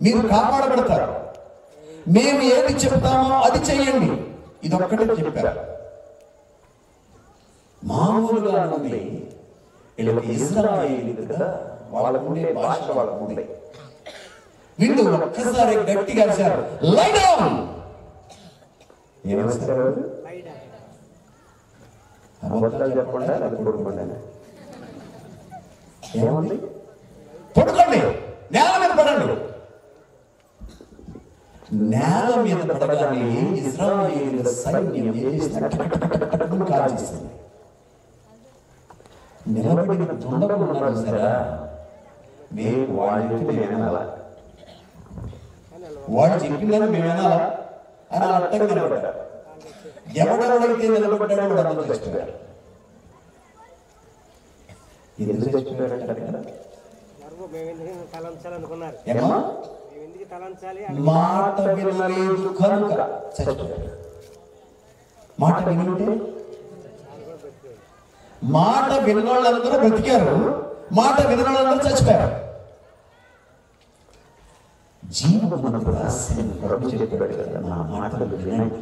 మీరు కాపాడబడతారు. మేము ఏది చెప్తామో అది చెయ్యండి. ఇదొక్కటే చెప్పారు. మామూలుగా ఉంది వీళ్ళకి ఇజ్రాయేలీలుగా వాళ్ళకుండే భాష వాళ్ళకుండే. వీళ్ళు ఒక్కసారి గట్టిగా అరిచారు, లై డౌన్. ఏమేస్తారు? అబద్ధాలు చెప్పకుండా పడుకోండి. ఏముంది? పడుకోండి, నేల మీద పడండి. నేల మీద పడగానే ఇశ్రాయేలీయుల సైన్యం కాల్చేసింది. నిలబడిన దుండగులు ఉన్నారు సరే, మేము వాడు చెప్తే మేమేనాలా, వాడు చెప్పిందని మేమేనాలా అని అట్టగా నిలబడ్డారు. ఎవడెవడైతే నిలబడ్డాడో వాడు చచ్చిపోయారు. ఎందుకు చచ్చిపోయారంటే మాట వినలేదు కనుక చచ్చిపోయారు. మాట వినుంటే మాట వినోళ్ళందరూ బ్రతికారు, మాట వినోళ్ళందరూ చచ్చిపోయారు. జీవమునకు రహస్యం ప్రభు చెప్పాడు కదా, నా మాటలు వినండి,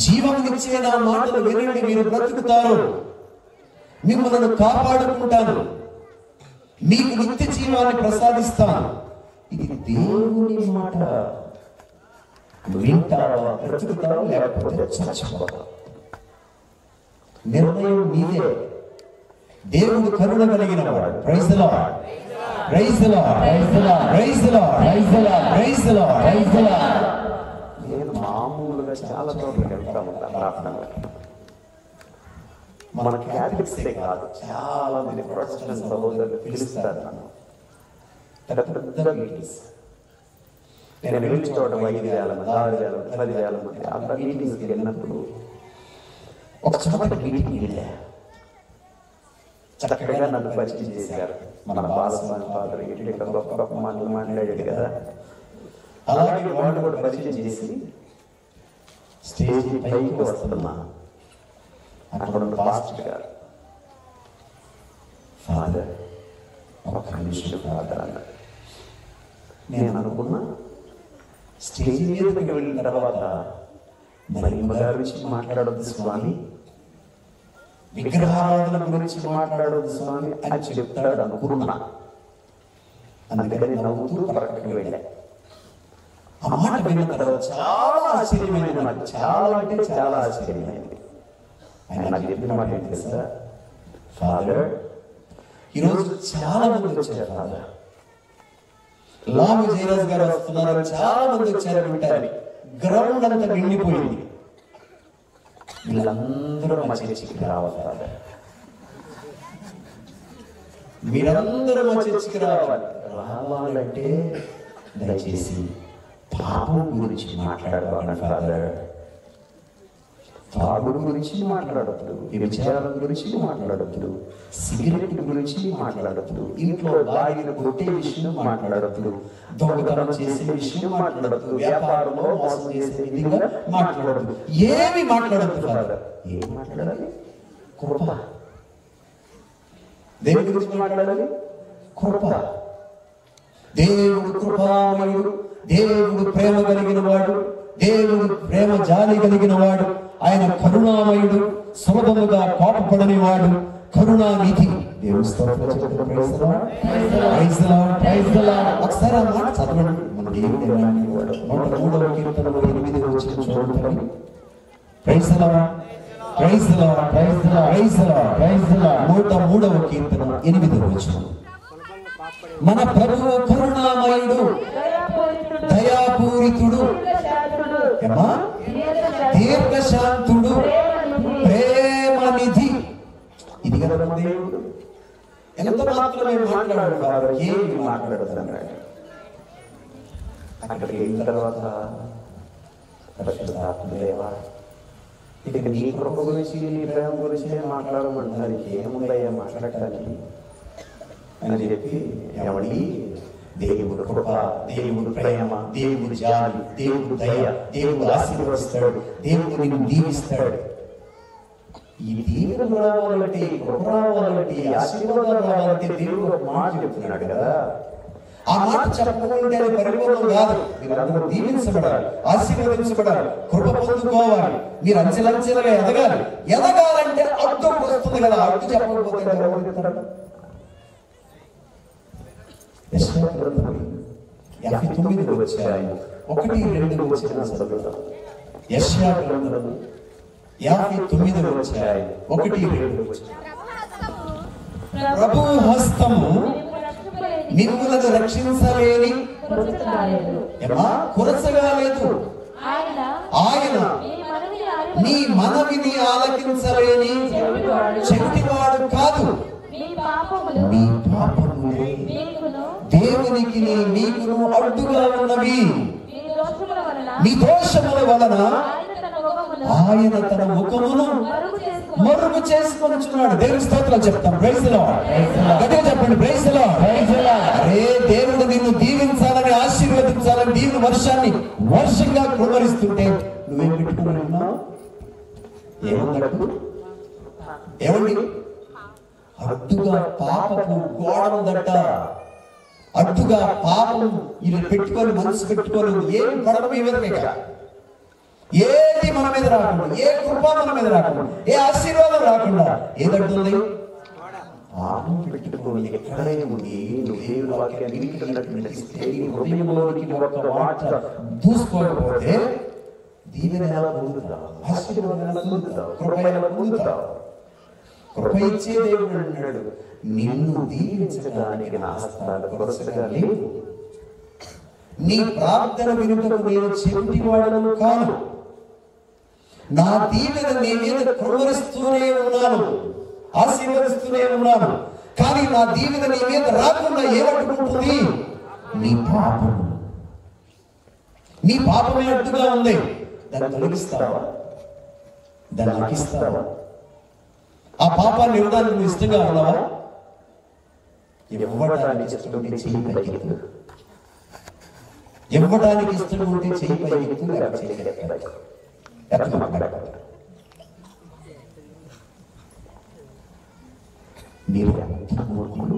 జీవమునిచ్చే నా మాటలు వినండి, మీరు బ్రతుకుతారు, మిమ్మల్ని కాపాడుకుంటాను, మీకు నిత్య జీవాన్ని ప్రసాదిస్తాను. ఇది దేవుని మాట. వింటావా, బ్రతుకుతావా, లేకపోతే చచ్చిపోతావు. నిర్ణయం నీదే. దేవుడు కరుణ కలిగిన వాడు. Praise the lord, praise the lord, praise the lord, praise the lord, praise the lord, praise the lord, praise the Lord. నేను మామూలుగా చాలా చోట్లకి వెళ్తా ఉంటాను ప్రార్థనలో. మన క్యాథలిక్సే కాదు, చాలా మంది ప్రొటెస్టెంట్ సహోదరులు పిలుస్తారు నన్ను. పెద్ద మీటింగ్స్ నేను వెళ్ళి చోట 5,000 మంది, 6,000 మంది, 10,000 మంది అంత మీటింగ్స్కి వెళ్ళినప్పుడు ఒక చోట మీటింగ్ వెళ్ళా. చక్కగా నన్ను పరిచయం చేశారు. మన బాలస్వామి ఫాదర్ ఎట్టి గొప్ప గొప్ప మాటలు మాట్లాడాడు కదా, అలాగే వాళ్ళు కూడా పరిచయం చేసి స్టేజ్ పైకి వస్తున్నా. అక్కడ పాస్టర్ గారు, ఫాదర్ ఒక నిమిషం ఫాదర్ అన్నాడు. నేను అనుకున్నా స్టేజ్ మీదకి వెళ్ళిన తర్వాత మహిమ గురించి మాట్లాడొద్దు స్వామి, విగ్రహారాధన గురించి మాట్లాడొద్దు స్వామి అని చెప్తాడు అనుకున్నా. అందుకని నవ్వుతూ పక్కకి వెళ్ళా. ఆ మాట విన్న తర్వాత చాలా ఆశ్చర్యమైంది నాకు, చాలా అంటే చాలా ఆశ్చర్యమైంది. ఆయన నాకు చెప్పిన మాట ఏంటి తెలుసా, ఫాదర్ ఈరోజు చాలా మంది వచ్చారు ఫాదర్, లాము జయరాజ్ గారు వస్తున్నారు, చాలా మంది వచ్చారు వింటారు, గ్రౌండ్ అంతా నిండిపోయింది, వీళ్ళందరూ మా చర్చికి రావాలి ఫాదర్, మీరందరూ మా చర్చికి రావాలి. రావాలంటే దయచేసి పాపం గురించి మాట్లాడవాలి ఫాదర్, తాగుడు గురించి మాట్లాడద్దు, వ్యభిచారం గురించి మాట్లాడద్దు, సిగరెట్ గురించి మాట్లాడద్దు, ఇంట్లో భార్యను కొట్టే విషయం మాట్లాడద్దు, దొంగతనం చేసే విషయం మాట్లాడద్దు, వ్యాపారంలో మోసం చేసే విధంగా మాట్లాడద్దు, ఏమి మాట్లాడద్దు ఫాదర్. ఏం మాట్లాడాలి? కృప. దేని గురించి మాట్లాడాలి? కృప. దేవుడు కృపామయుడు, దేవుడు ప్రేమ కలిగిన వాడు, దేవుడు ప్రేమ జాలి కలిగిన వాడు, ఆయన కరుణామయుడు, సులభముగా కోపపడని వాడు, కరుణానిధి. దేవుని స్తోత్రం చెప్పండి. Praise the lord, praise the lord, praise the Lord. ఒకసారి ఆ మాట చదవండి. మన దేవుడు ఎలాంటి వాడు? 103వ కీర్తనలో 8వ వచనం చూడండి. Praise the lord, praise the lord, praise the lord, praise the lord, praise the lord. 103వ కీర్తన 8వ వచనం. మన ప్రభువు కరుణామయుడు, దయాపూరితుడు, దీర్ఘశాంతుడు, ప్రేమనిధి. ఇది కదా దేవుడు. ఎంత మాత్రమే మాట్లాడాడు ఫాదర్, ఏమి మాట్లాడుతున్నాడు. అక్కడికి వెళ్ళిన తర్వాత పరిశుద్ధాత్మదేవా, ఇక నీ కృప గురించి నీ ప్రేమ గురించి మాట్లాడమంటారు, ఏముందయ్యా మాట్లాడటానికి అని చెప్పి, ఎవడి దేవుడు కృప, దేవుడు ప్రేమ, దేవుడు జాలి, దేవుడు దయ, దేవుడు ఆశీర్వదిస్తాడు, దేవుడు నిన్ను దీవిస్తాడు. ఈ దీవెన రావాలంటే, కృప రావాలంటే, ఆశీర్వాదం రావాలంటే దేవుడు ఒక మాట చెప్తున్నాడు కదా, ఆ మాట చెప్పకుంటే అది పరిపూర్ణం కాదు. మీరందరూ దీవించబడాలి, ఆశీర్వదించబడాలి, కృప పొందుకోవాలి, మీరు అంచెలంచెలుగా ఎదగాలి. ఎదగాలంటే అడ్డు వస్తుంది కదా, అడ్డు చెప్పకపోతే 59 వచ్చాయి 1-2 వచ్చిన చదువుతాం. యెషయా గ్రంథం 59 వచ్చాయి 1-2 వచ్చిన. ప్రభు హస్తము మిమ్ములను రక్షించలేని కొరసగా లేదు. ఆయన నీ మనవిని ఆలకించలేని చెవిటివాడు కాదు. మీ పాపములే దేవునికి మీకును అడ్డుగా ఉన్నవి. మీ దోషముల వలన ఆయన తన ముఖమును మరుగు చేసుకొనుచున్నాడు. దేవుని స్తోత్రాలు చెప్తాం. Praise the Lord. గట్టిగా చెప్పండి, ప్రైజ్ ది లార్డ్. అరే దేవుడు నిన్ను దీవించాలని, ఆశీర్వదించాలని దీవెన వర్షాన్ని వర్షంగా కుమ్మరిస్తుంటే నువ్వేం పెట్టుకుని ఉన్నావు? ఏమన్నట్టు? ఏమండి? అడ్డుగా పాపపు గోడ ఉందట. అడ్డుగా పాపం ఇది పెట్టుకొని మనసు పెట్టుకొని ఏం పడడం మీ మీద, ఏది మన మీద రాకుండా, ఏ కృప మన మీద రాకుండా, ఏ ఆశీర్వాదం రాకుండా ఏదంటుంది? పాపం పెట్టుకొని ఎక్కడే ఉంది. దేవుని వాక్యాన్ని హృదయంలోనికి ఒక మాట దూసుకోకపోతే దీవెన ఎలా పొందుతావు? ఆశీర్వాదం ఎలా పొందుతావు? కృప ఎలా పొందుతావు? కృప ఇచ్చే దేవుడు అన్నాడు, నిన్ను దీవించడానికి నా హస్తాలు కొరసగా లేవు. నీ ప్రార్థన వినుటకు నేను చెవిటివాడను కాను. నా దీవెన నీ మీద కుమ్మరిస్తూనే ఉన్నాను, ఆశీర్వదిస్తూనే ఉన్నాను. కానీ నా దీవెన నీ మీద రాకుండా ఏమట్టుకుంటుంది? నీ పాపం. నీ పాపమే అడ్డుగా ఉంది. దాన్ని తొలగిస్తావా? దాన్ని లెక్కిస్తావా? ఆ పాపాన్ని ఇవ్వడానికి నువ్వు ఇష్టంగా ఉన్నావా? ఇవ్వడానికి ఇష్టం ఉంటే చెయ్యి పైకెత్తు. ఇవ్వడానికి ఇష్టం ఉంటే చెయ్యి పైకెత్తు. మీరు ఎంత మూర్ఖులు,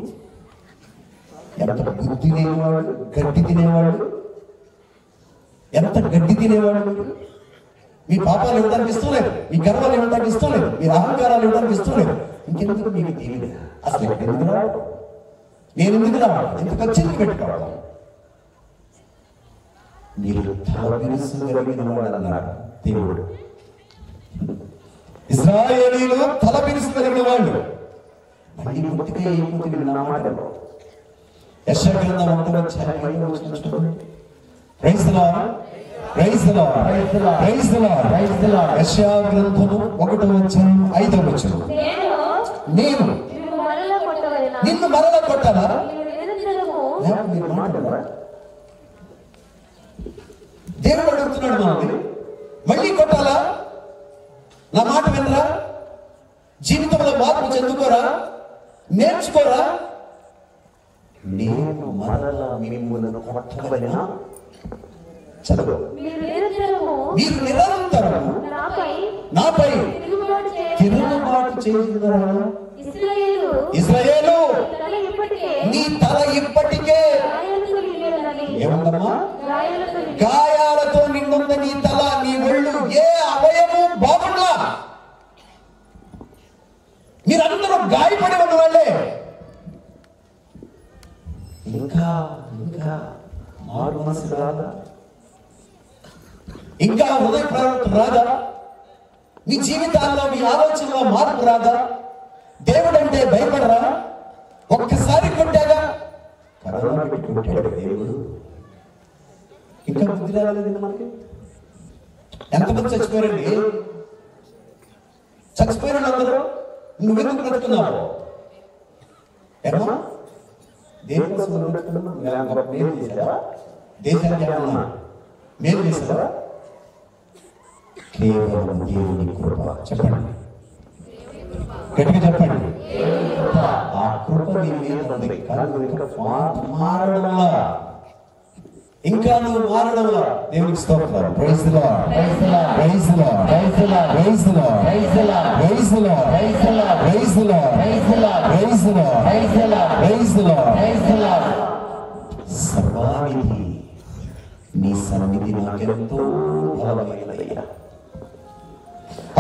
ఎంత బుద్ధి తినేవాళ్ళు, గడ్డి తినేవాళ్ళు, ఎంత గడ్డి తినేవాళ్ళు. మీ పాపాలు ఇవ్వడానికి ఇష్టం లేదు, మీ గర్వాలు ఇవ్వడానికి ఇష్టం లేదు, మీ అహంకారాలు ఇవ్వడానికి ఇష్టం లేదు. ఇంకెందుకు మీకు తెలియదు? అసలు ఎందుకు రావడం? నేను ఎందుకు రావడం? ఎందుకు వచ్చింది పెట్టుకోవడం? మీరు తల బిరుసుగలిగిన వాడు అన్నాడు దేవుడు. ఇశ్రాయేలీయులు తల బిరుసుగలిగిన వాళ్ళు. మళ్ళీ పూర్తిగా ఏ పూర్తిగా నా మాటలో యెషయా గ్రంథం 1-5 వచ్చిన praise the lord. Praise the lord. Praise the lord. Praise the Lord. యెషయా గ్రంథము 1-5 వచ్చిన. నేను నిన్ను మరల కొట్టాలా? మీరు మాట్లాడరా? దేవుడు అడుగుతున్నాడు మనల్ని, మళ్ళీ కొట్టాలా? నా మాట వినరా? జీవితంలో మార్పు చెందుకోరా? నేర్చుకోరా? నేను మరలా మిమ్మల్ని కొట్టవలెనా? చదువు. మీరు నిరంతరం నాపై తిరుగుబాటు చేస్తున్నారా? ఇశ్రాయేలు నీ తల ఇప్పటికే ఏముందమ్మా? గాయాలతో నిండున్న నీ తల, నీ ఒళ్ళు, ఏ అవయవం బాగుండా. మీరందరూ గాయపడి ఉన్న వాళ్ళే. ఇంకా ఇంకా మారు మనసు రాదా? ఇంకా హృదయ ప్రవర్తన రాదా? మీ జీవితాల్లో, మీ ఆలోచనలో మార్పు రాదా? దేవుడు అంటే భయపడరా? ఒక్కసారి కొట్టాగా కరోనా పెట్టుకుంటాడు దేవుడు. ఇంకా బుద్ధి రాలేదండి మనకి. ఎంతమంది చచ్చిపోయారండి? చచ్చిపోయారు అందరూ. నువ్వెందుకు బ్రతుకున్నావు? ఏమన్నా దేవుని కోసం బ్రతుకున్నావు? మేలు చేశావా? దేశానికి ఏమన్నా మేలు చేశావా? కేవలం దేవుని కృప. చెప్పండి, గట్టిగా చెప్పండి. ఆ కృప నీ మీద ఉంది. కానీ నువ్వు ఇంకా మారడంలా, ఇంకా నువ్వు మారడంలా. దేవునికి స్తోత్రం. Praise the lord. Praise the lord. Praise the lord. Praise the lord. Praise the lord. Praise the lord. Praise the lord. Praise the lord. Praise the lord. Praise the lord. Praise the lord. Praise the lord. Praise the lord. సర్వానిధి, నీ సన్నిధి నాకెంతో బలమైనదయ్యా.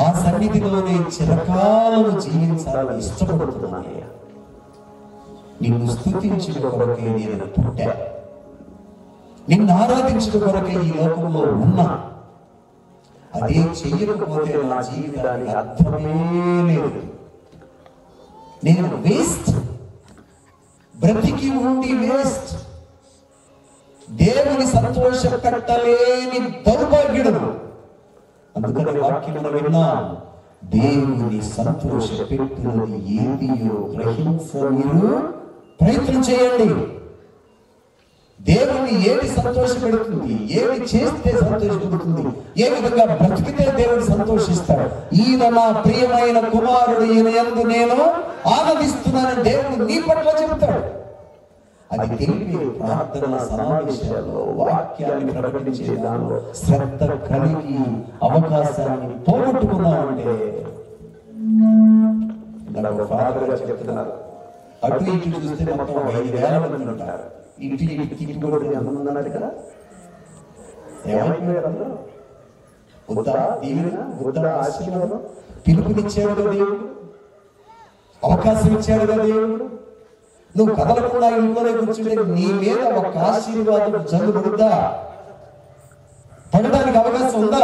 ఆ సన్నిధిలోనే చిరకాలను జీవించాలని ఇష్టపడుతున్నానయ్యా. నిన్ను స్తుతించిన కొరకే నేను పుట్టా, నిన్ను ఆరాధించిన కొరకే ఈ లోకంలో ఉన్నా. అదే చెయ్యకపోతే నా జీవితానికి అర్థమే లేదు. నేను వేస్ట్, బ్రతికి ఉండి వేస్ట్. దేవుని సంతోష పెట్టలేని దౌర్భాగ్యుడు. అందుకని వాక్యమును విన్నాం, దేవుని సంతోష పెట్టున్నది ఏదియో గ్రహించ మీరు ప్రయత్నం చేయండి. దేవుని ఏది సంతోష పెడుతుంది, ఏది చేస్తే సంతోషపెడుతుంది, ఏ విధంగా బ్రతికితే దేవుడు సంతోషిస్తాడు. ఈయన నా ప్రియమైన కుమారుడు, ఈయన యందు నేను ఆనందిస్తున్నానని దేవుడు నీ పట్ల చెబుతాడు. అది తెలిపి ప్రార్థన సమావేశాల్లో వాక్యాన్ని ప్రకటించే దానిలో శ్రద్ధ కలిగి అవకాశాన్ని పోగొట్టుకున్నామంటే, నాకు ఫాదర్ గారు చెప్తున్నారు, అటు ఇటు చూస్తే మొత్తం 5,000 మంది ఉంటారు. ఇంటి తిరిగి అన్నారు కదా, ఏమైపోయారు అందరూ? వద్దా దీవెన, వద్దా ఆశీర్వాదం? పిలుపునిచ్చాడు కదా దేవుడు, అవకాశం ఇచ్చాడు కదా దేవుడు. నువ్వు కదలకుండా ఇంట్లోనే కూర్చుంటే నీ మీద ఒక ఆశీర్వాదం జరుగుతుందా? పడడానికి అవకాశం ఉందా?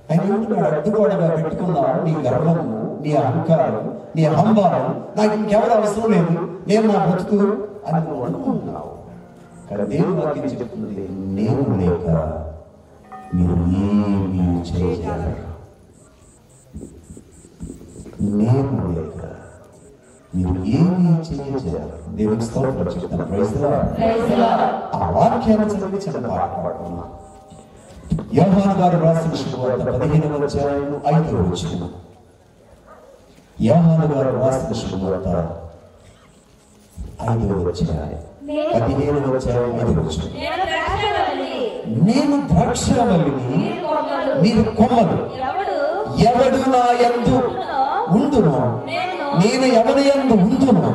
ఆయన అడ్డుకోవడంగా పెట్టుకున్నావు నీ గర్వము, నీ అహంకారం, నీ అహంభావం. నాకు ఇంకెవరు అవసరం లేదు, నేను నా బ్రతుకు అని నువ్వు అనుకుంటున్నావు. కానీ దేవుడు వాక్యం చెప్తుంది, నేను లేక మీరు ఏమీ చేయగలరు. నేను లేక మీరు ఏమీ చేయగలరు. దేవుని స్తోత్రం చెప్తాను. Praise the Lord. ఆ వాక్యాన్ని చదివి చిన్న పాట పాడుకున్నాం. యోహాను గారు రాసిన శుభవార్త 15వ అధ్యాయం 5వ వచనం. యోహాను గారు రాసిన శుభవార్త 5వ అధ్యాయం 15వ అధ్యాయం 5వ వచనం. నేను ద్రాక్షవల్లిని, మీరు కొమ్మలు. ఎవడు నా యందు ఉండునో, నేను ఎవరి యందు ఉండునో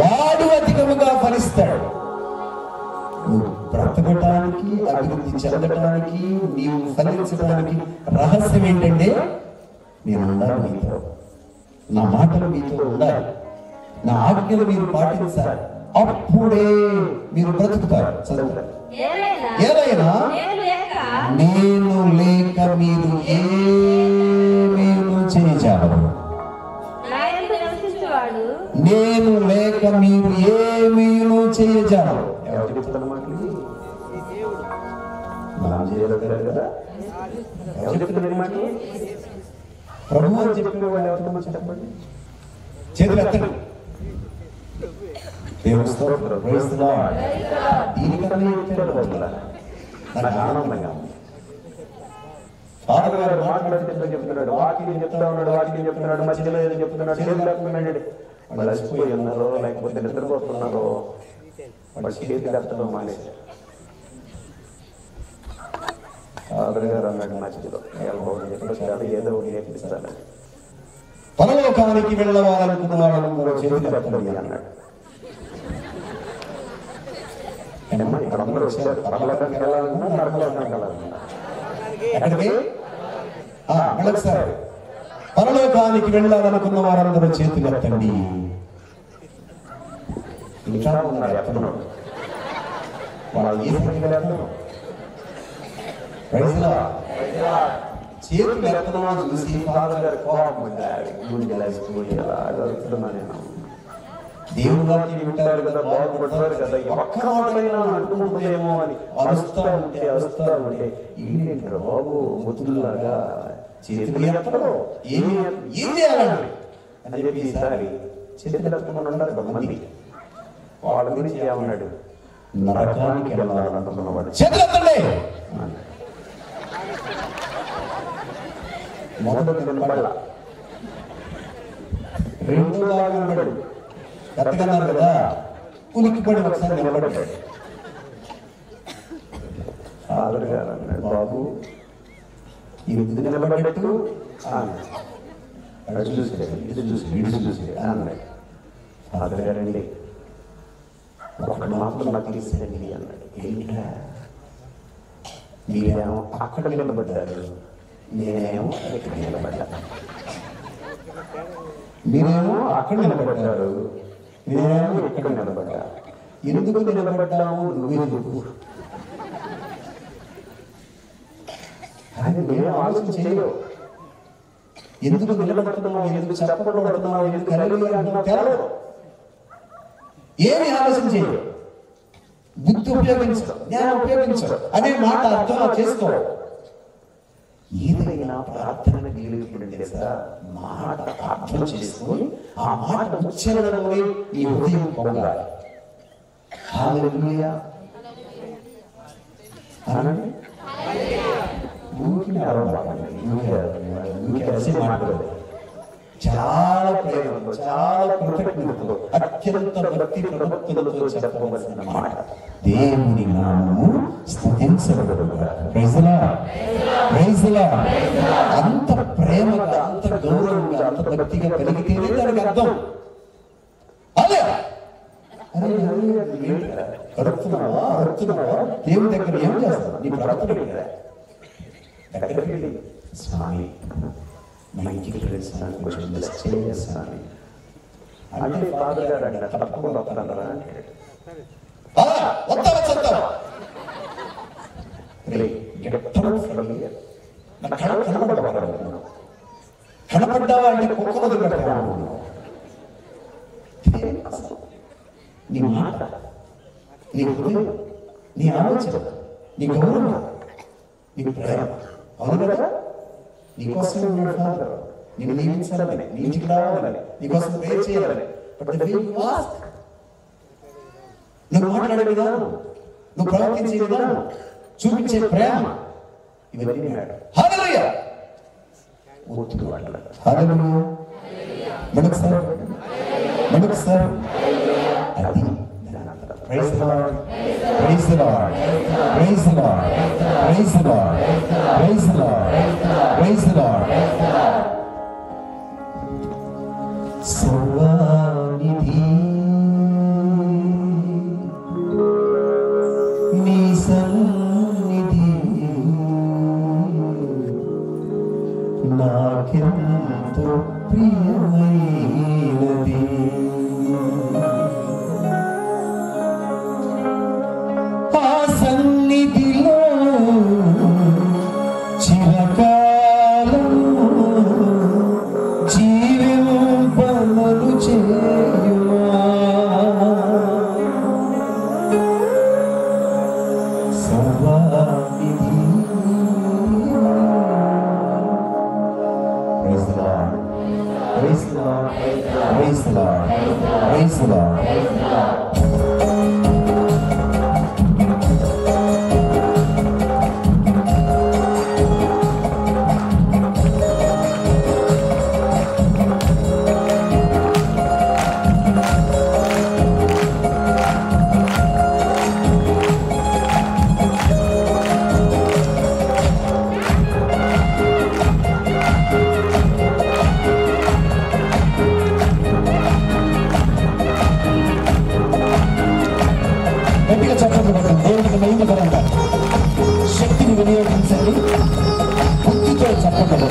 వాడు అధికముగా ఫలిస్తాడు. నువ్వు బ్రతకటానికి, అభివృద్ధి చెందటానికి, నీవు ఫలించడానికి రహస్యం ఏంటంటే, నేను ఉండాలి మీతో, నా మాటలు మీతో ఉండాలి, నా ఆజ్ఞలు మీరు పాటించాలి. అప్పుడే మీరు బ్రతుకుతారు. చదువు. ఏదైనా నేను లేక మీరు ఏమీ చేయజాలరు. నేను లేక మీరు ఏమీ చేయజాలరు. ఎవరు చెప్తున్న మాటలు? ఎవరు చెప్తున్నారు మాటలు? ప్రభు అని చెప్పిన వాళ్ళు ఎవరు చెప్పండి? చేతులు ఎత్తండి. దేవుని స్తోత్రం. Praise the Lord. దీనికన్నా నాకు ఆనందంగా ఉంది. ఫాదర్ గారు మాట్లాడుతూ చెప్తున్నాడు, వాక్యం చెప్తా ఉన్నాడు, వాక్యం చెప్తున్నాడు, మధ్యలో ఏదో చెప్తున్నాడు, చేతులు ఎత్తున్నాడు. వాళ్ళు అలసిపోయి ఉన్నారో లేకపోతే నిద్రపోతున్నారో వాళ్ళు చేతులు ఎత్తడం మానేశారు. ఫాదర్ గారు అన్నాడు మధ్యలో, ఏదో ఒకటి నేర్పిస్తాను. పరలోకానికి వెళ్ళవాలనుకున్న వాళ్ళందరూ చేతులు ఎత్తండి అన్నాడు. ఇక్కడ అందరూ వచ్చారు. పరలోకానికి వెళ్ళాలనుకున్నా, నరకలోకానికి వెళ్ళాలనుకున్నా. ఎక్కడికి? సార్, పరలోకానికి వెళ్ళాలనుకున్న వారందరూ చేతులు ఎత్తండి. ఇంకా ఉన్నారు ఎత్తన్నాడు. వాళ్ళు ఏ సంఖ్యలో ఎత్తను? Praise the lord. చేతులు ఎత్తనా చూసి ఫాదర్ గారు కోపం పడ్డారు. దేవుడు వాక్యం వింటారు కదా, బాగుపడతారు కదా, ఒక్క మాటైనా అనుకుంటుందేమో అని అరుస్తా ఉంటే ఏంటంటే బాబు ముతుల్లాగా చేతులు ఎత్తడం ఏం చేయాలండి అని చెప్పి ఈసారి చేతులు ఎత్తకుండా ఉన్నారు కొంతమంది. వాళ్ళ గురించి ఏమన్నాడు? నరకానికి వెళ్ళాలనుకున్నవాడు చేతులు ఎత్తండి. మొదటి నిలబడాల, రెండుగా నిలబడు. ఎత్తగన్నారు కదా, ఉనికిపడి ఒకసారి నిలబడ్డాడు. ఫాదర్ గారు అన్నాడు, బాబు ఎందుకు నిలబడ్డట్టు అన్నాడు. చూసి వీడు చూసి అన్నాడు. ఫాదర్ గారండి, ఒకటి మాత్రం నాకు తెలిసింది అన్నాడు. ఏంటా? మీరేమో అక్కడ నిలబడ్డారు, నేనేమో ఇక్కడ నిలబడ్డాను. మీరేమో అక్కడ నిలబడ్డారు, నేనేమో ఇక్కడ నిలబడ్డా. ఎందుకు నిలబడ్డాము నువ్వే చెప్పు. కానీ నేను ఆలోచన చేయవు. ఎందుకు నిలబడుతున్నావు, ఎందుకు చెప్పబడుతున్నావు, ఎందుకు తెలవు. ఏమి ఆలోచన చేయవు. బుద్ధి ఉపయోగించు, జ్ఞానం ఉపయోగించు అనే మాట అర్థం చేసుకో. ఏదైనా ప్రార్థన మాట అర్థం చేసుకొని ఆ మాట ఉచ్చారణలోనే నీ హృదయం పొందాలి. హల్లెలూయా అనండి. చాలా ప్రేమతో, చాలా కృతజ్ఞతతో, అత్యంత భక్తి ప్రవక్తులతో చెప్పవలసిన మాట, దేవుని నామము స్తుతించబడుగా. Praise the lord, praise the lord. అంత ప్రేమగా, అంత గౌరవంగా, అంత భక్తిగా కలిగితేనే దానికి అర్థం. అదే అడుగుతున్నావా దేవుని దగ్గర ఏం చేస్తావు? నీ ప్రవర్తన దగ్గరికి వెళ్ళి, స్వామి మా ఇంటికి వెళ్ళిస్తాను, కొంచెం బ్లెస్ చేస్తాను అంటే ఫాదర్ గారు అంటే తప్పకుండా వస్తానరా కనపడ్డావా అంటే కుక్క వదిలిపెట్టాను. నీ మాట, నీ హృదయం, నీ ఆలోచన, నీ గౌరవం, నీ ప్రేమ, అవును కదా? నీకోసం నేను నియమించాలని, నీ ఇంటికి రావాలని, నీకోసం ప్రేర్ చేయాలని. నువ్వు మాట్లాడే విధానం, నువ్వు ప్రవర్తించే విధానం, చూపించే ప్రేమ, ఇవన్నీ హల్లెలూయా. హల్లెలూయా. మరొకసారి అది praise the lord, praise the lord, praise the lord, praise the lord, praise the lord, praise the lord. సర్వానిధి నీ సన్నిధి నాకెంతో ప్రియమైనది. ఆ సన్నిధిలో చిరకాలం జీవింపమను చేయుమా. సర్వానిధి. Praise the Lord. Praise the Lord. Praise the Lord. Praise the Lord. గట్టిగా చెప్పండి, దేవుడికి మహిమకరంగా శక్తిని వినియోగించండి, బుద్ధితో చెప్పండి.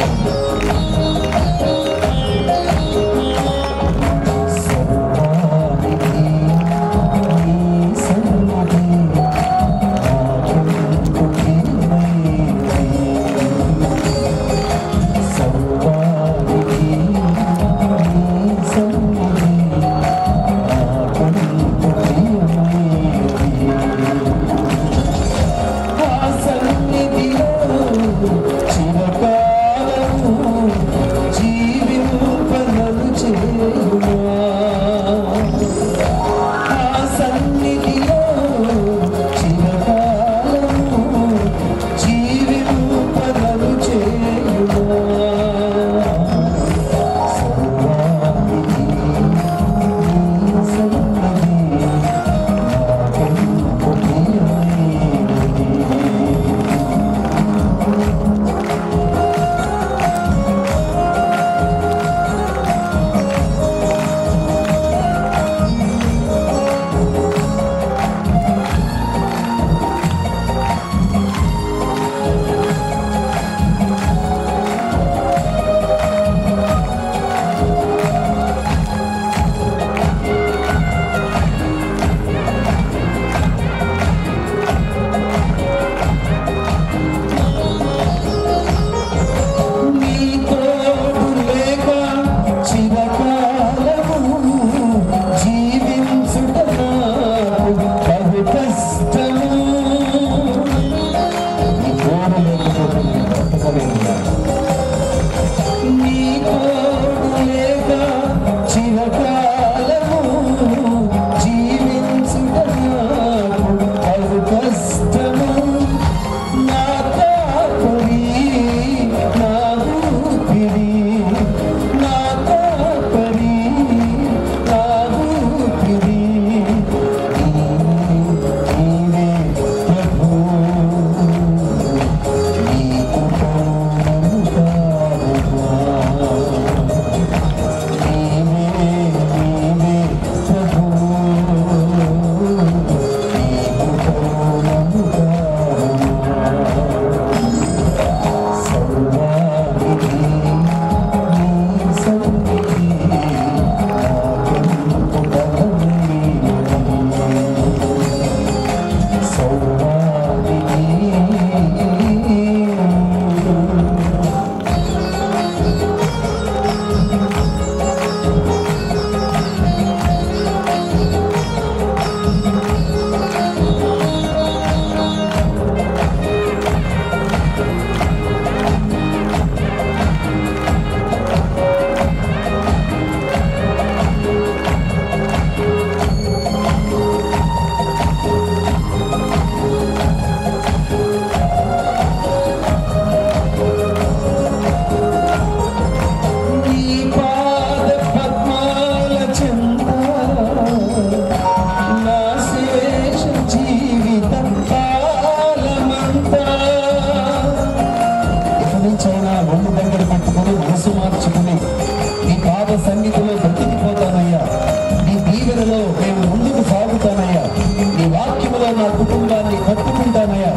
కుటుంబాన్ని కట్టుకుంటానయ్యా.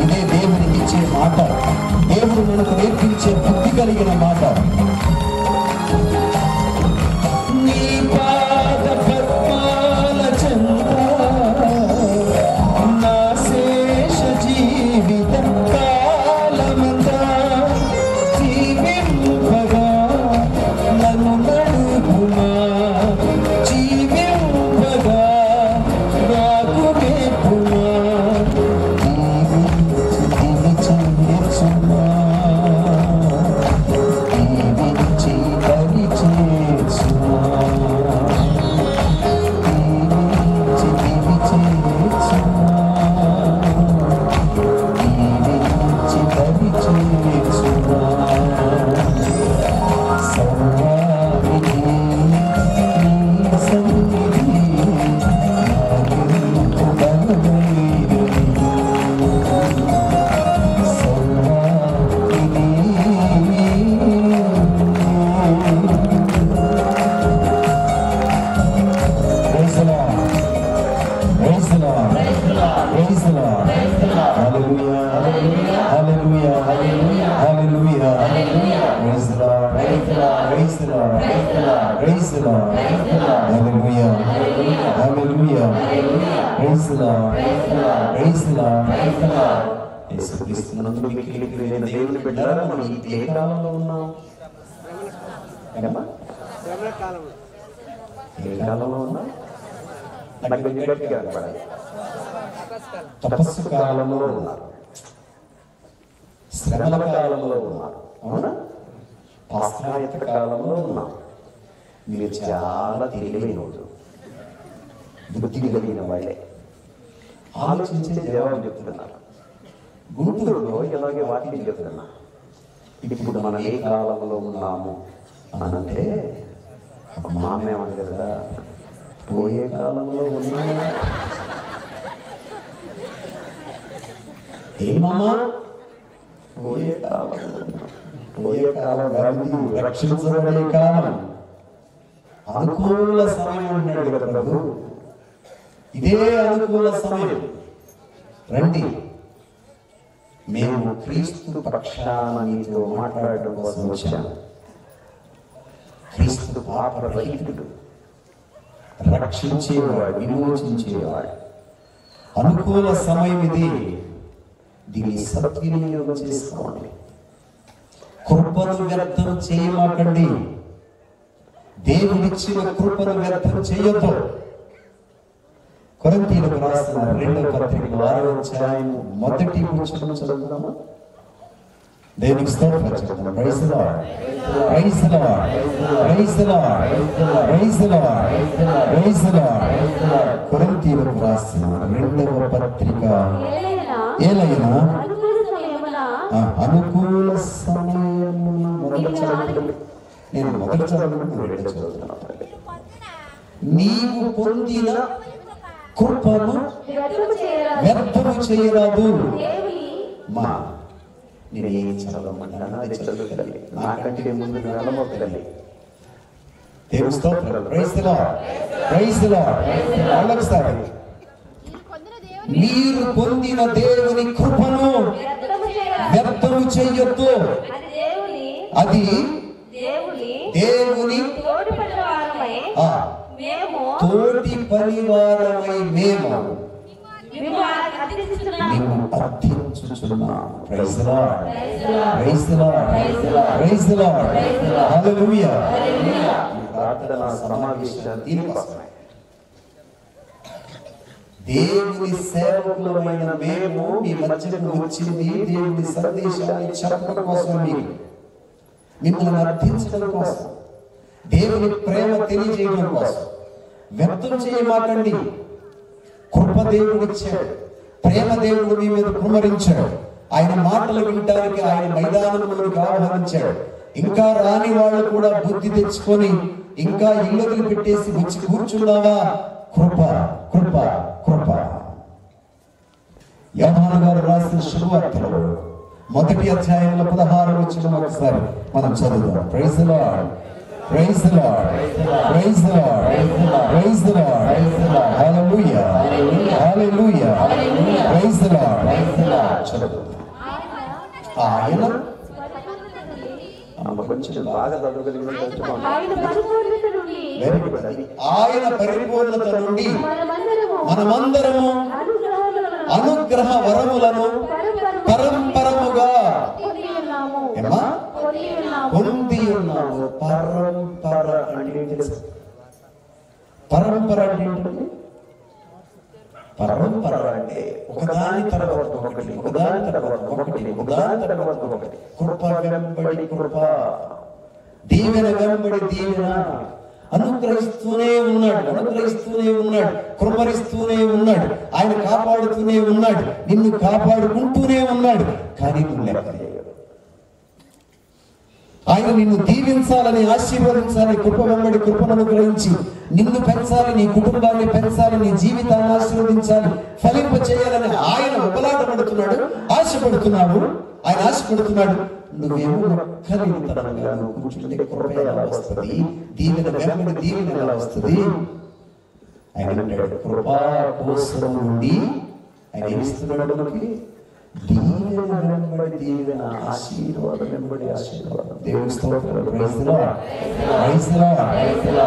ఇదే దేవునికి ఇచ్చే మాట, దేవుడు మనకు నేర్పించే బుద్ధి కలిగిన మాట. నీ పాద పద్మాల చెంత నా శేష జీవితం కాలమంతా జీవింపగా నన్ను నడుపుమా, జీవింపగా నాకు నేర్పుమా, దీవించి నేర్చుమా, దీవించి బలి చేర్చుమా, దీవించి నేర్చుమా, దీవించి బలి చేర్చుమా. సర్వానికి నీ సన్నిధి నాకెంతో బలమైనది. సర్వానికి Praise the Lord. Praise the Lord. Praise the Lord. Hallelujah. Hallelujah. Hallelujah. Praise the Lord. Praise the Lord. Praise the Lord. Praise the Lord. Hallelujah. Hallelujah. Praise the Lord. Praise the Lord. యేసుక్రీస్తునందు మిక్కిలి ప్రియమైన దేవుని బిడ్డలారా, మనం ఏ కాలంలో ఉన్నాం? ఏ కాలంలో ఉన్నాం? నాకు కొంచెం గట్టిగా కనపడాలి. తపస్సు కాలంలో ఉన్నారు, శ్రమల కాలంలో ఉన్నారు, అవునా? పాస్కాయత కాలంలో ఉన్నాం. మీరు చాలా తెలివైన వాళ్ళు, బుద్ధి కలిగిన వాళ్ళే, ఆలోచించే జవాబు చెప్తున్నారు. గుంటూరులో ఇలాగే వాక్యం చెప్తున్నా. ఇప్పుడు మనం ఏ కాలంలో ఉన్నాము అనంటే మామేమని కదా, పోయే కాలంలో ఉన్నాము. ఏమమ్మా? పోయే కాలంలో ఉన్నాం. పోయే కాలం గాంధీ రక్షించబడే కాలం, అనుకూల సమయం ఉన్నాడు కదా ప్రభు. ఇదే అనుకూల సమయం. రండి, మేము క్రీస్తు పక్షాన నీతో మాట్లాడటం కోసం వచ్చాము. క్రీస్తు పాపరహితుడు, రక్షించేవాడు, విమోచించేవాడు. అనుకూల సమయం ఇది. దీన్ని సద్వినియోగం చేసుకోండి. కృపను వ్యర్థం చేయమాకండి. దేవుడిచ్చిన కృపను వ్యర్థం చేయొద్దు. కొరింథీయులకు రాసిన 2వ పత్రిక 6వ అధ్యాయం మొదటి వచనం చదువుదామా? దేవునికి స్తోత్రం చెప్తాం. Praise the lord. Praise the lord. Praise the lord. Praise the lord. Praise the lord. కొరింథీయులకు రాసిన 2వ పత్రిక ఏలైనా అనుకూల సమయమున మొదటి చదవండి. నేను మొదటి చదువుతున్నాను. నీవు పొందిన కృపను వ్యర్థము చేయరాదు. మా నేను ఏం చదవమంటాను అది చదువుతుంది. నాకంటే ముందు వెళ్ళబోతుంది. దేవుని స్తోత్రం. Praise the lord. Praise the Lord. ఒకసారి మీరు పొందిన దేవుని కృపను వ్యర్థము చేయొద్దు. అది దేవుని తోటి పరివారమై మేము అర్థించుచున్నాం. Praise the lord. Praise the lord. Praise the lord. హల్లెలూయా. ప్రార్థన సమావేశం దీనికోసమే. దేవుని సేవకులమైన మేము మీ మధ్యకు వచ్చింది దేవుని సందేశాన్ని చెప్పడం కోసం, మిమ్మల్ని అర్థించడం కోసం, దేవుని ప్రేమ తెలియజేయడం కోసం. వ్యర్థం చేయమాకండి. కృప దేవుడిచ్చాడు, ప్రేమ దేవుడు మీ మీద కుమరించాడు. ఆయన మాటలు వినటానికి ఆయన మైదానంలోకి ఆహ్వానించాడు. ఇంకా రాని వాళ్ళు కూడా బుద్ధి తెచ్చుకొని ఇంకా ఇల్లు పెట్టేసి వచ్చి కూర్చున్నావా? కృప కృప కృప. యోహాను గారు రాసిన శుభవార్తలో 1వ అధ్యాయంలో 16వ వచనం ఒకసారి మనం చదువుదాం. Praise the Lord. Praise the Lord. Praise the Lord. Praise the Lord. Hallelujah. Hallelujah. Praise the Lord. ఆయన ఆయన పరిపూర్ణత నుండి మనమందరము అనుగ్రహ వరములను పరంపరముగా పొంది ఉన్నాము. పరంపర అంటే పరంపర అంటే పరంపర అంటే ఒకదాని తర్వాత ఒకటి, ఒకదాని తర్వాత ఒకటి, ఒకదాని తర్వాత ఒకటి, కృప వెంబడి కృప, దీవెన వెంబడి దీవెన, అనుగ్రహిస్తూనే ఉన్నాడు, అనుగ్రహిస్తూనే ఉన్నాడు, కృపరిస్తూనే ఉన్నాడు, ఆయన కాపాడుతూనే ఉన్నాడు, నిన్ను కాపాడుకుంటూనే ఉన్నాడు. కానీ నువ్వు లెక్క ఆయన నిన్ను దీవించాలని, ఆశీర్వదించాలని, కృప వెంబడి కృపను అనుగ్రహించి నిన్ను పెంచాలి, నీ కుటుంబాన్ని పెంచాలి, నీ జీవితాన్ని ఆశీర్వదించాలి, ఫలింప చేయాలని ఆయన ఉపలాట పడుతున్నాడు, ఆశపడుతున్నాడు. ఆయన ఆశపడుతున్నాడు. నువ్వేమో ఒక్కరితనంగా కూర్చుంటే కృప ఎలా వస్తుంది, దీవెన వెంబడి దీవెన ఎలా వస్తుంది? ఆయన అంటాడు కృపా కోసం నుండి ఆయన ఏమిస్తున్నాడు మనకి? దీవెన వెంబడి దీవెన, ఆశీర్వాదం వెంబడి ఆశీర్వాదం. దేవుని స్తోత్రం. Praise the lord. Praise the lord.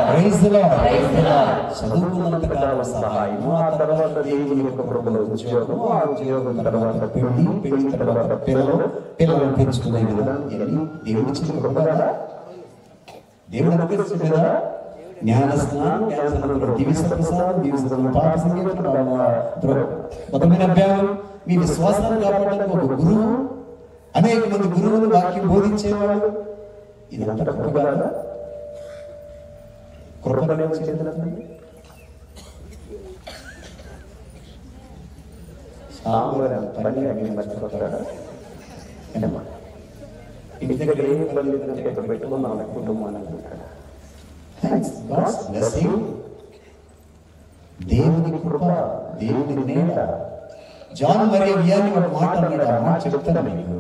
Praise the lord. చదువుకున్నంత కాలం సహాయం, ఆ తర్వాత దేవుని యొక్క కృపలో ఉద్యోగం, ఆ ఉద్యోగం తర్వాత పెళ్లి, పెళ్లి తర్వాత పిల్లలు పెంచుకునే విధానం, ఇవన్నీ దేవుడి ఇచ్చిన కృప కదా. దేవుడు అనుగ్రహించింది కదా. జ్ఞానస్నానం, జ్ఞానస్నానం దివ్య ప్రసాదం, దివ్య పాప సంగీతం, మొదలైన అభ్యాసం, మీ విశ్వాసాన్ని కాపాడడానికి ఒక గురువు, అనేక మంది గురువులు వాక్యం బోధించేవాళ్ళు. ఇదంతా కృప కాదా? కృపనే వచ్చేదండి. సాంబారం పని మర్చిపోతాడా? ఇంటి దగ్గర ఏమి పని లేదంటే ఇక్కడ పెట్టుకున్నాం కుటుంబాన్ని అనుకుంటాడు. దేవుని కృప, దేవుని నీడ. జాన్ మరియ వియాని ఒక మాట అన్నాడు, ఆ మాట చెప్తాను మీకు.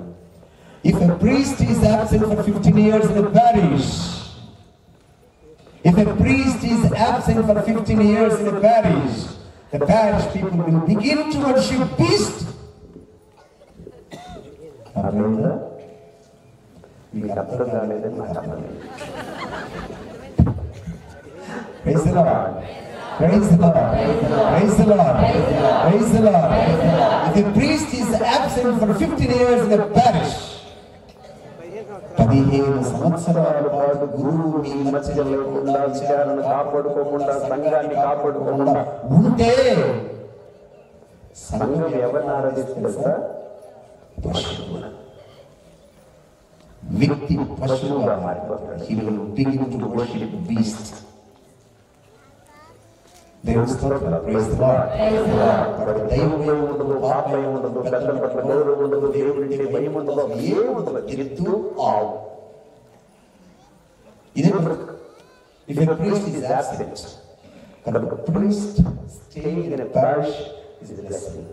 If a priest is absent for 15 years in a parish, if a priest is absent for 15 years in a parish, the parish people will begin to worship beast. అర్థమైందా? మీకు అర్థం కాలేదని నాకు అర్థమైంది. Praise the Lord. Praise the Lord. Praise the Lord. Praise the Lord. If a priest is absent for 15 years in a parish, 15 సంవత్సరాల పాటు గురువు మీ మధ్య లేకుండా, విచారణ కాపాడుకోకుండా, సంఘాన్ని కాపాడుకోకుండా ఉంటే సంఘం ఎవరిని ఆరాధిస్తుందా? వ్యక్తి పశువుగా మారిపోతాడు. He will begin to worship beast. దేవుని స్తోత్రం. Praise the Lord. కాబట్టి దైవమే ఉండదు, పాపమే ఉండదు, పెద్దల పట్ల గౌరవం ఉండదు, దేవుడి భయం ఉండదు, ఏముండదు. ఎద్దు ఆవు ఇదే. If a priest is absent, a priest staying in a parish is a blessing.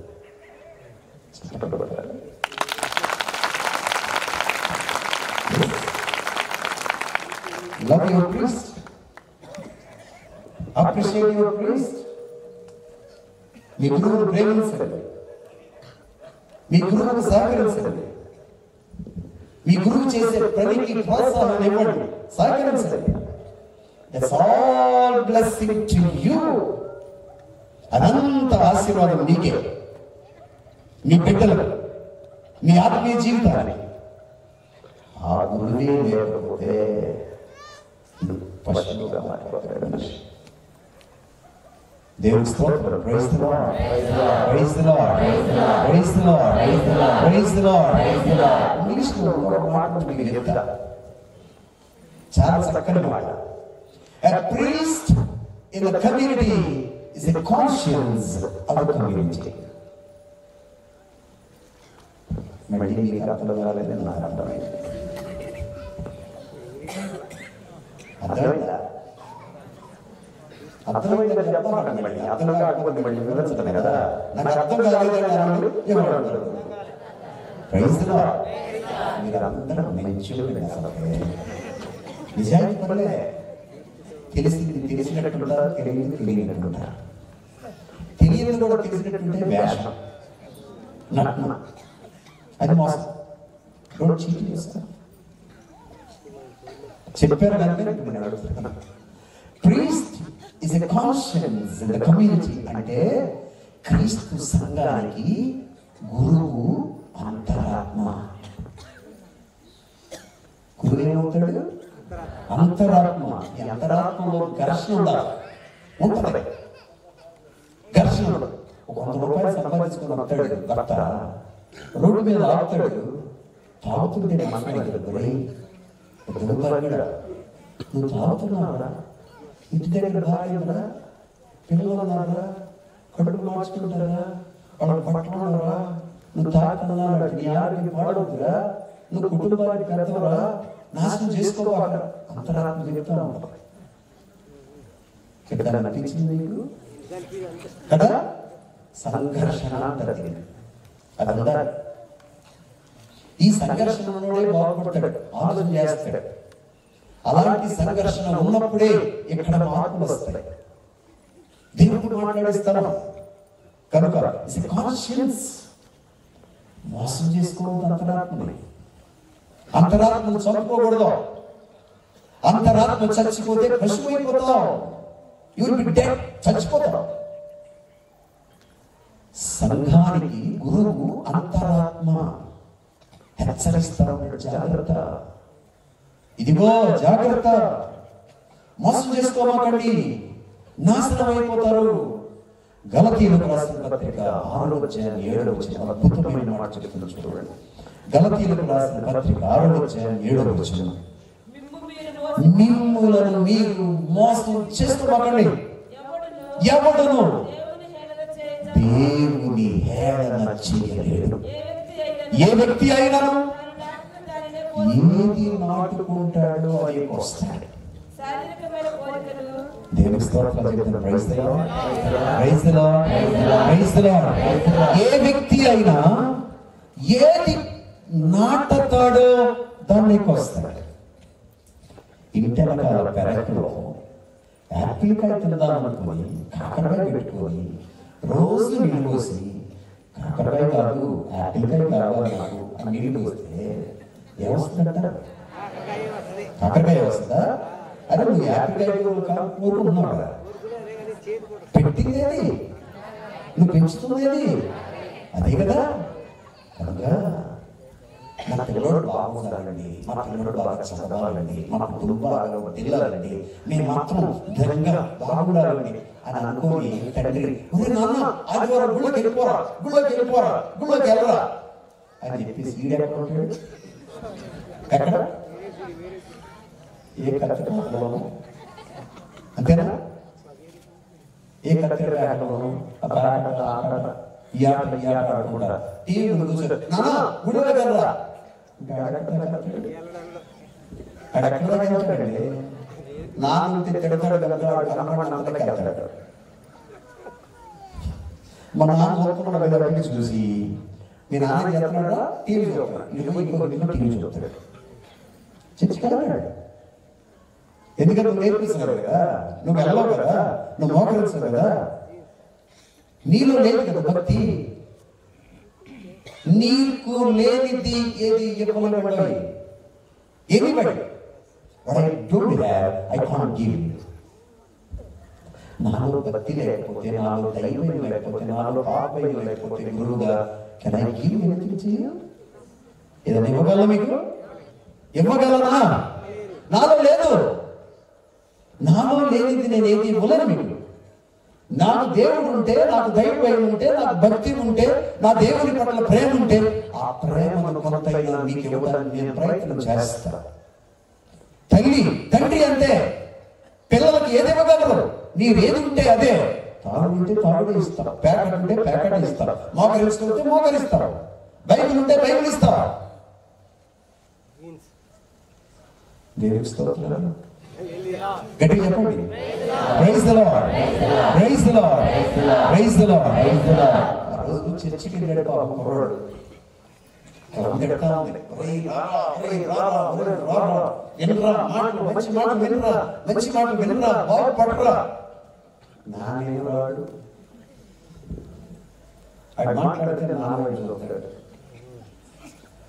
Love your priest. Appreciate your priest. మీ గురువును ప్రేమించండి, మీ గురువును సహకరించండి, మీ గురువు చేసే పనికి ప్రోత్సాహం ఇవ్వండి, సహకరించండి. That's all blessing to you. అనంత ఆశీర్వాదం నీకే, మీ బిడ్డలకు, మీ ఆత్మీయ జీవితానికి. ఆ గురువే లేకపోతే పశువుగా మారిపోతాడు మనిషి. దేవుని స్తోత్రం. Praise the lord. Praise the lord. Praise the lord. Praise the Lord. ఇంగ్లీష్లో ఒక మాట మీకు చెప్తా, చాలా చక్కని మాట. A priest in the community is a conscience of the community. మళ్ళీ మీకు అర్థం కాలేదని నాకు అర్థమైంది. అర్థమైందా? అర్థమైందని చెప్పమాకండి. మళ్ళీ అర్థం కాకపోతే మళ్ళీ వివరించడం కదా. నాకు అర్థం కాలేదని ప్రైజ్ ది లార్డ్. మీరు అందరూ మంచిగా నిజానికి పడలే. తెలిసింది తెలిసినట్టుంటారు, తెలియదు తెలియనట్టుంటారు. తెలియదు కూడా తెలిసినట్టుంటే వేషం, నటన, అది మోసం. Don't cheat yourself. చెప్పారు కనుక నేను అడుగుతున్నాను. Priest is a conscience in the community. అంటే క్రీస్తు సంఘానికి గురువు అంతరాత్మ. గురువు ఏమవుతాడు? అంతరాత్మ. ఈ అంతరాత్మలో ఘర్షణ ఉండాలి, ఉంటుంది. ఘర్షణ ఉండదు. ఒక 100 రూపాయలు సంపాదించుకుని వస్తాడు భర్త, రోడ్డు మీద ఆపుతాడు, తాగుతుంటే మాట్లాడగలరు. నువ్వు తాగుతున్నావురా, ఇంటి దగ్గర భార్య ఉందా, పిల్లలు ఉన్నారా, కడుపు మార్చుకుంటారా, వాళ్ళ పట్టుకున్నారా, నువ్వు తాగుతున్నారా, నీ ఆరోగ్యం పాడవుతురా, నువ్వు కుటుంబానికి పెద్దవరా, నాశనం చేసుకోవాలా. అంతరాత్మ చెప్తా ఉంటారు ఇక్కడ నటించింది మీకు కదా. సంఘర్షణ అంటారు, అది ఉండాలి. ఈ సంఘర్షణలోనే బాగుపడతాడు, ఆలోచన చేస్తాడు. అలాంటి సంఘర్షణ ఉన్నప్పుడే ఇక్కడ మార్పులు వస్తాయి. దేవుడు మాట్లాడిస్తాను కనుక కాన్షియన్స్. మోసం చేసుకోవద్దు అంతరాత్మని. అంతరాత్మను చంపుకోకూడదు. అంతరాత్మ చచ్చిపోతే పశువైపోతావు. యు విల్ బి డెడ్, చచ్చిపోతావు. సంఘానికి గురువు అంతరాత్మ హెచ్చరిస్తా ఉన్నాడు, జాగ్రత్త, ఇదిగో జాగ్రత్త, మోసం చేసుకోమాకండి, నాశనం అయిపోతారు. గలతీయులకు రాసిన పత్రిక 6వ అధ్యాయం 7వ వచనం అద్భుతమైన మాట చెప్తున్నారు చూడండి. గలతీయులకు రాసిన పత్రిక 6వ అధ్యాయం 7వ వచనం, మిమ్ములను మీరు మోసం చేసుకోమాకండి, ఎవడును దేవుని హేళన చేయలేడు. ఏ వ్యక్తి అయినా ఏది నాటుకుంటాడో అది వస్తాడు. దేవునికి స్తోత్రం చెప్తున్నా. Praise the lord, praise the lord, praise the lord. ఏ వ్యక్తి అయినా ఏది నాటుతాడో దానికి వస్తాడు. ఇంటెనకాల పెరట్లో యాపిల్కాయ తిందామనుకొని కాకరకాయ పెట్టుకొని రోజు నీళ్ళు పోసి, కాకరకాయ కాదు యాపిల్కాయ కావాలి నాకు అని నీళ్ళు పోస్తే ఏమొస్తుందంట? కాకరకాయ వస్తుందా? అరే నువ్వు యాపిల్కాయ కోరుకుంటున్నావు కదా, పెట్టిందేది, నువ్వు పెంచుతుందేది అదే కదా. కనుక మా పిల్లడు బాగుండాలండి, మా పిల్లడు బాగా చదవాలండి, మా కుటుంబం బాగా తిరగాలండి, మేము మాత్రం ధనంగా బాగుండాలండి అని అనుకోని తండ్రి, నాన్న ఆదివారం గుళ్ళకి వెళ్ళిపోరా, గుళ్ళకి వెళ్ళిపోరా, గుళ్ళకి వెళ్ళరా అని చెప్పేసి ఈడెక్కడుంటాడు? ఎక్కడ? ఏ కత్తిలోను, అంతేనా? ఏ కత్తిలోను ఈ ఆట ఈ ఆట ఆడుకుంటారా? టీవీ కూర్చోరు, నాన్న గుడిలోకి వెళ్ళరా, అక్కడెక్కడ వెళ్తాడండి. నాన్న తిడతాడు వెళ్తాడు. మా నాన్న చూస్తున్నాడు చూసి, మీ నాన్న చెప్తున్నాడా టీవీ చూస్తున్నాడు, టీవీ చూస్తాడు, చచ్చిపోతాడు. ఎందుకంటే నువ్వు నేర్పిస్తున్నావు కదా, నువ్వు వెళ్ళవు కదా, నువ్వు మోకరిస్తావు కదా, నీలో లేదు కదా భక్తి. నీకు లేనిది ఏది ఇవ్వబడి, anybody what I don't have I can't give you. నాలో భక్తి లేకపోతే, నాలో దైవం లేకపోతే, నాలో పాపం లేకపోతే గురువుగా can I give anything to you? ఏదైనా ఇవ్వగలనా? మీకు ఇవ్వగలనా? నాలో లేదు. నాలో లేనిది నేను ఏది ఇవ్వలేను మీకు. నాకు దేవుడు ఉంటే, నాకు దైవం ఉంటే, నాకు భక్తి ఉంటే, నా దేవుని పట్ల ప్రేమ ఉంటే, ఆ ప్రేమను కొంతైనా మీకు ఇవ్వడానికి నేను ప్రయత్నం చేస్తాను. తల్లి తండ్రి అంతే, పిల్లలకి ఏది ఇవ్వగలరు? మీరు ఏది ఉంటే అదే. తాడు ఉంటే తాడు ఇస్తారు, ప్యాకెట్ ఉంటే ప్యాకెట్ ఇస్తారు, మోకరిస్తుంటే మోకరిస్తారు, బైబిల్ ఉంటే బైబిల్ ఇస్తారు. దేవుని స్తోత్రం. గట్టిగా చెప్పండి, praise the lord, praise the lord, praise the Lord. ఆ రోజు చర్చికి వెళ్ళాడు పాపం కుర్రాడు. వినరా, మాటలు మంచి మాటలు వినరా, మంచి మాటలు వినరా, బాగుపడరా. నానేవాడు ఆయన మాట్లాడితే నాన్నవాడు అవుతాడు.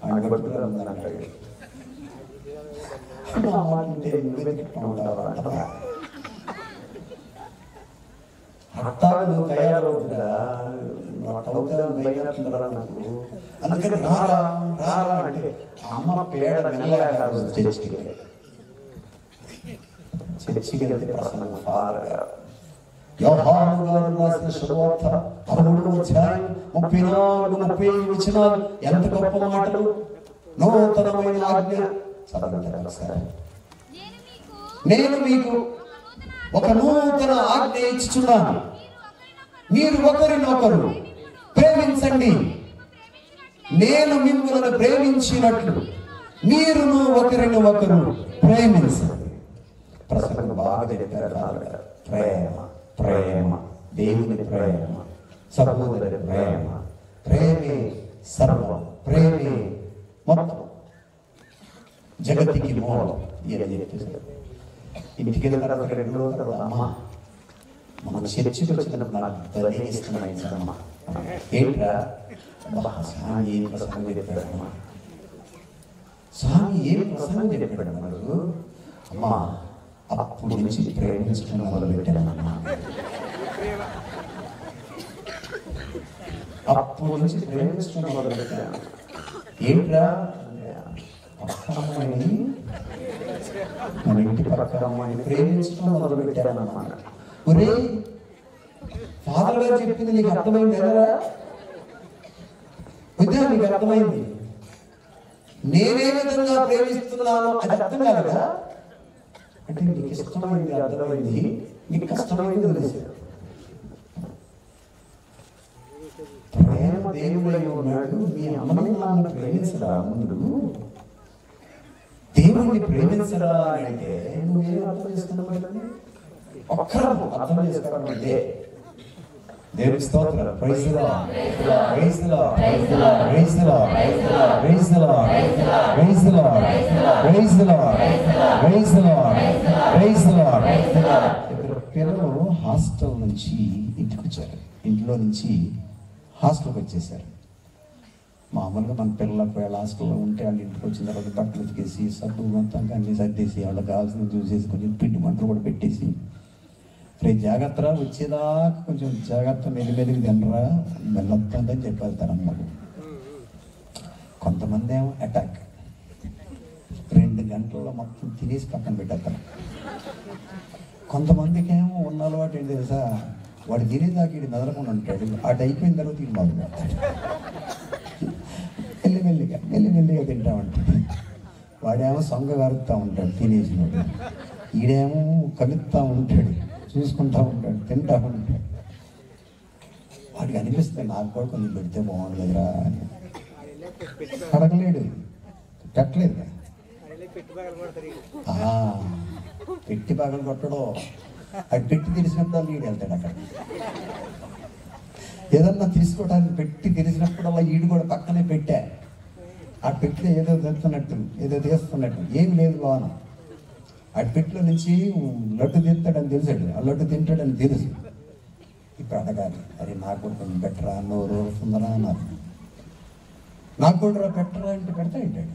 ఆయన బతుకులు అంటాడు, అట్టాలు తయారవుతుందా అందుకని రారా రారా అంటే అమ్మ పేడ వినలేక చర్చికి వెళ్తే యోహాను గారు రాసిన శుభవార్త 13వ అధ్యాయం 34-35 వచనాలు ఎంత గొప్ప మాటలు. నూతనమైన ఆజ్ఞ నేను మీకు ఒక నూతన ఆజ్ఞ ఇచ్చుచున్నాను, మీరు ఒకరినొకరు ప్రేమించండి. నేను మిమ్మల్ని ప్రేమించినట్లు మీరును ఒకరిని ఒకరు ప్రేమించండి. ప్రసంగం బాగా చెప్పారు. ప్రేమ ప్రేమ దేవుని ప్రేమ, సహోదరి ప్రేమ, ప్రేమే సర్వం, ప్రేమే మొత్తం, జగతికి మూలం. ఇంటికి వెళ్ళిన తర్వాత 2 రోజుల తర్వాత అమ్మ మన చర్చికి వచ్చినప్పుడు నాకు భలే ఇష్టమైందమ్మా. ఏంట్రా స్వామి ఏం ప్రసంగం చెప్పాడమ్మా, స్వామి ఏం ప్రసంగం చెప్పాడు మనకు. అమ్మా అప్పుడు నుంచి ప్రేమించడం మొదలుపెట్టానమ్మా, అప్పుడు నుంచి ప్రేమించడం మొదలుపెట్టాను. ఏంట్రా పక్క అమ్మాయిని, మన ఇంటి పక్క అమ్మాయిని ప్రేమించడం మొదలుపెట్టానన్నమాట. ఒరే ఫాదర్ గారు చెప్పింది నీకు అర్థమైంది కదా, విద్య నీకు అర్థమైంది, నేనే విధంగా ప్రేమిస్తున్నాను అది అర్థం కాదా అంటే నీకు ఇష్టమైంది అర్థమైంది, నీకు కష్టమైంది వదిలేశాడు. ప్రేమ దేవుడై ఉన్నాడు. మీ అమ్మని నాన్న ప్రేమించరా, ముందు దేవుడిని ప్రేమించరా అంటే నువ్వేం అర్థం చేసుకున్నావు? ఒక్కరు అర్థం చేసుకోవాలంటే దేవుని స్తోత్రం. Praise the lord, praise the lord, praise the lord, praise the lord, praise the lord, praise the lord, praise the lord, praise the Lord. పిల్లలు హాస్టల్ నుంచి ఇంటికి వచ్చారు, ఇంట్లో నుంచి హాస్టల్కి వచ్చేసారు. మామూలుగా మన పిల్లలకు వాళ్ళ హాస్టల్లో ఉంటే వాళ్ళ ఇంటికి వచ్చిన తర్వాత బట్టలు ఉతికేసి సబ్బు మొత్తం అన్నీ సర్దేసి వాళ్ళకి కావాల్సిన చూసేసి కొంచెం పిండి మంటలు కూడా పెట్టేసి, రేపు జాగ్రత్త వచ్చేదాకా కొంచెం జాగ్రత్త మెల్లిమెల్లికి తినరా మెల్లొస్తుందని చెప్పేస్తారు అమ్మకు. కొంతమంది ఏమో అటాక్ 2 గంటల్లో మొత్తం తినేసి పక్కన పెట్టేస్తారు. కొంతమందికి ఏమో ఉన్న అలవాటు ఏంటి తెలుసా, వాడు తినేదాకా వీడు మెదలకుండా ఉంటాడు, అటు అయిపోయిన తర్వాత వీడు మొదలు పెడతాడు. మెల్లిమెల్లిగా తింటా ఉంటాడు. వాడేమో సొంగ గారుతూ ఉంటాడు తినేసినోడు, ఈడేమో కలుపుతూ ఉంటాడు, చూసుకుంటా ఉంటాడు, తింటా ఉంటాడు. వాడికి అనిపిస్తుంది నాకు కూడా కొంచెం పెడితే బాగుంది కదరా అని. అడగలేడు, పెట్టలేదు, పెట్టి పగలు కొట్టడం. అది పెట్టి తెలిసినప్పుడు ఈడు వెళ్తాడు అక్కడ. ఏదన్నా తీసుకోవడానికి పెట్టి తెలిసినప్పుడల్లా ఈడు కూడా పక్కనే పెట్టా. ఆ పెట్టిలో ఏదో తెస్తున్నట్టు ఏదో తీస్తున్నట్టు ఏం లేదు లోన. ఆ పెట్టిలో నుంచి లడ్డు తింటాడని తెలిసాడు, ఆ లడ్డు తింటాడని తెలుసు. ఇప్పుడు అడగాలి, అరే నాకు కూడా కొంచెం పెట్టరా, నోరు వస్తుందరా అన్నారు. నాకు కూడా పెట్టరా అంటే పెడతా ఏంటాడు,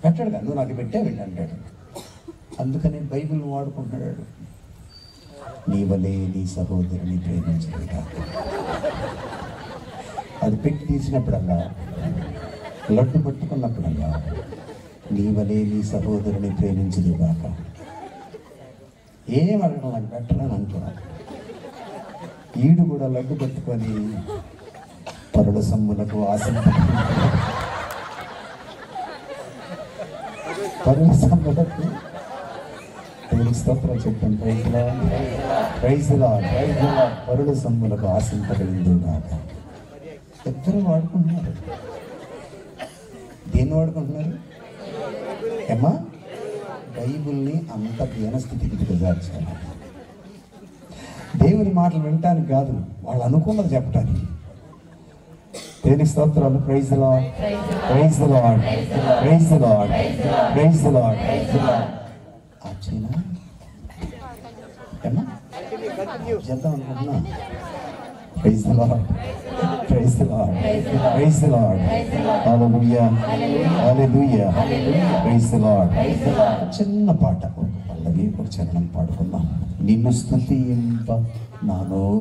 పెట్టాడు కదా, నువ్వు నాకు పెట్టావు అంటాడు. అందుకని బైబిల్ వాడుకుంటున్నాడు. నీ వలే నీ సహోదరుని ప్రేమించలేక. అది పెట్టి తీసినప్పుడల్లా, లడ్డు పట్టుకున్నప్పుడల్లా నీ వలే నీ సహోదరుని ప్రేమించలేగాక. ఏం అడగడం నాకు పెట్టరని అంటున్నాను. ఈడు కూడా లడ్డు పట్టుకొని పరుల సమ్ములకు పరుల సమ్ములకు స్తోత్రం చెప్పండి. ప్రైజ్ ది లార్డ్, పరుల సమ్ములకు ఆశింపగలిందుగాక. ఇద్దరు వాడుకుంటున్నారు. దేన్ని వాడుకుంటున్నారు ఏమ్మా? బైబిల్ని అంత జ్ఞానస్థితికి దిగజార్చాలి. దేవుని మాటలు వినటానికి కాదు, వాళ్ళు అనుకున్నది చెప్పటానికి. దేనికి స్తోత్రాలు. Praise the lord, praise the lord, praise the lord, praise the lord. ఆచేనా ఏమన్నా చేద్దాం అనుకుంటున్నా. Praise the lord, praise the lord, praise the lord. హల్లెలూయా, హల్లెలూయా, ప్రైజ్ ది లార్డ్. చిన్న పాట, ఒక పల్లవి, ఒక చరణం పాడుకుందాం. నిన్ను స్తుతింప నాలో